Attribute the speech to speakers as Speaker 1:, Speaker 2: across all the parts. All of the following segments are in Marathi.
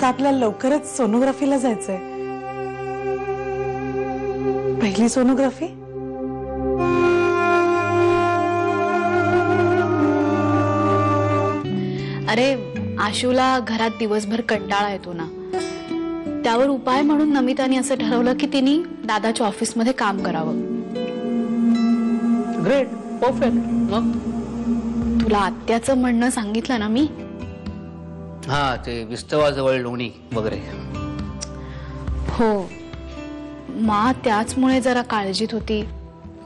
Speaker 1: आपल्याला लवकरच सोनोग्राफीला जायचंय. पहिली सोनोग्राफी.
Speaker 2: अरे आशूला घरात दिवसभर कंटाळा येतो ना, त्यावर उपाय म्हणून नमिताने असं ठरवलं की तिने दादाच्या ऑफिस मध्ये काम करावं.
Speaker 3: Great, perfect. मग
Speaker 2: तुला आत्याचं म्हणणं सांगितलं ना मी.
Speaker 3: हा, ते विस्तवाजवळ लोणी वगैरे.
Speaker 2: हो, मा त्याचमुळे जरा काळजीत होती.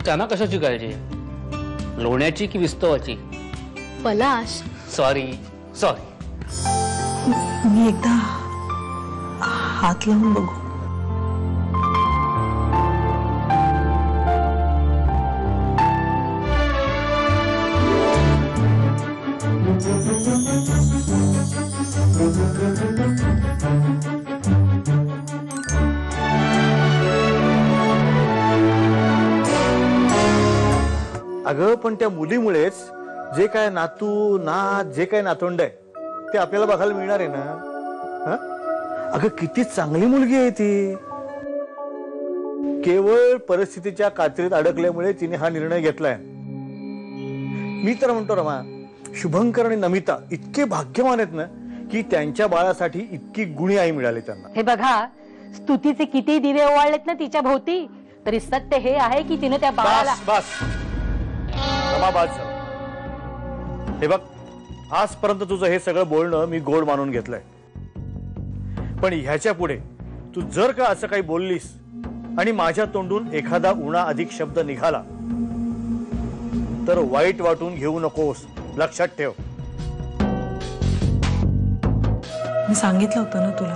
Speaker 3: त्यांना कशाची काळजी? लोण्याची की विस्तवाची?
Speaker 2: पलाश.
Speaker 3: सॉरी.
Speaker 1: मी एकदा हात लावून बघू.
Speaker 4: अगं पण त्या मुलीमुळेच जे काय नातू नात जे काय नातवंड आहे ते आपल्याला बघायला मिळणार आहे ना. अगं किती चांगली मुलगी आहे ती. केवळ परिस्थितीच्या कात्रीत अडकल्यामुळे तिने हा निर्णय घेतलाय. मी तर म्हणतो रमा, शुभंकर आणि नमिता इतके भाग्यवान आहेत ना की त्यांच्या बाळासाठी इतकी गुणी आई मिळाली त्यांना.
Speaker 5: हे बघा, स्तुतीचे किती दिवे ओवाळलेत ना तिच्या भोवती, तरी सत्य हे आहे की तिने त्या बाळाला.
Speaker 4: बस रमा, बस झालं. हे बघ, आजपर्यंत तुझं हे सगळं बोलणं मी गोड मानून घेतलंय, पण ह्याच्या पुढे तू जर का असं काही बोललीस आणि माझ्या तोंडून एखादा उणा अधिक शब्द निघाला तर वाईट वाटून घेऊ नकोस, लक्षात ठेव.
Speaker 1: मी सांगितलं होतं ना तुला,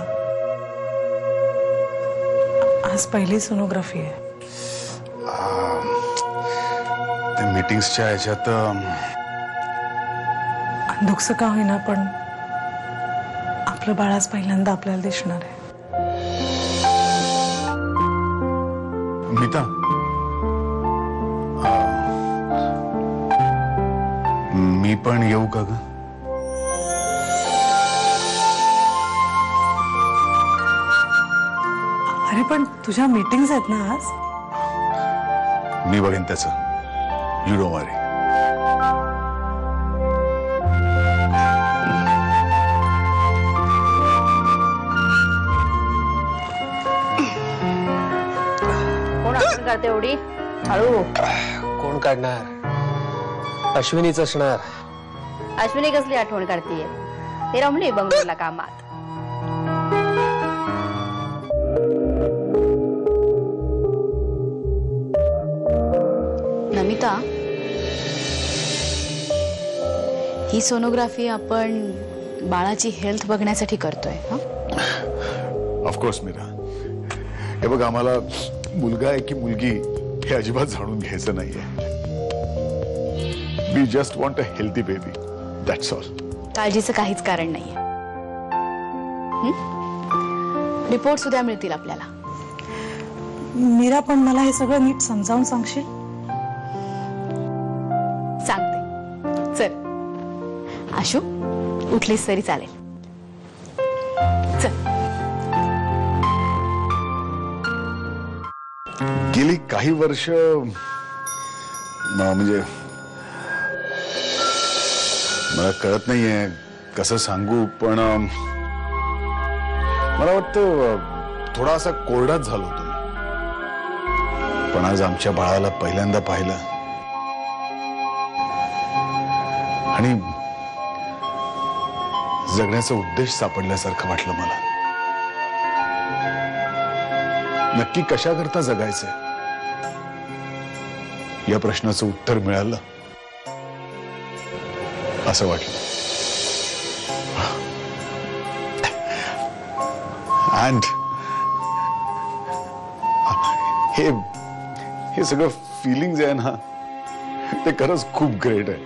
Speaker 1: आज पहिली सोनोग्राफी आहे.
Speaker 6: मीटिंग्सच्या ह्याच्यात
Speaker 1: दुःख का होईना पण आपलं बाळ आज पहिल्यांदा आपल्याला दिसणार आहे.
Speaker 6: मीता, मी पण येऊ का ग?
Speaker 1: अरे पण तुझ्या मीटिंग्स आहेत ना आज.
Speaker 6: मी बघेन त्याचं, यू डोंट वरी.
Speaker 5: कोण आठवण करते एवढी हळू?
Speaker 7: कोण काढणार? अश्विनीच असणार.
Speaker 5: अश्विनी कसली आठवण करतीये? ते रमणे बंगलोरला कामात.
Speaker 2: नमिता, ही सोनोग्राफी आपण बाळाची हेल्थ बघण्यासाठी करतोय.
Speaker 6: ऑफकोर्स मीरा. हे बघ, आम्हाला मुलगा आहे की मुलगी हे अजिबात जाणून घ्यायचं नाहीये. We just want a healthy baby, that's all.
Speaker 2: काळजीचं काहीच कारण नाहीये. रिपोर्ट उद्या मिळतील आपल्याला.
Speaker 1: मीरा, पण मला हे सगळं नीट समजावून सांगशील?
Speaker 2: सांगते. चल आशू, उठलीस तरी चालेल. चल.
Speaker 6: गेली काही वर्ष म्हणजे मला कळत नाहीये कसं सांगू, पण मला वाटतं थोडा असा कोरडाच झालो होतो मी. पण आज आमच्या बाळाला पहिल्यांदा पाहिलं आणि जगण्याचा उद्देश सापडल्यासारखं वाटलं मला. नक्की कशा करता जगायचंय या प्रश्नाचं उत्तर मिळालं असं वाटलं. अँड हे सगळं फिलिंग्स आहे ना, ते खरंच खूप ग्रेट आहे.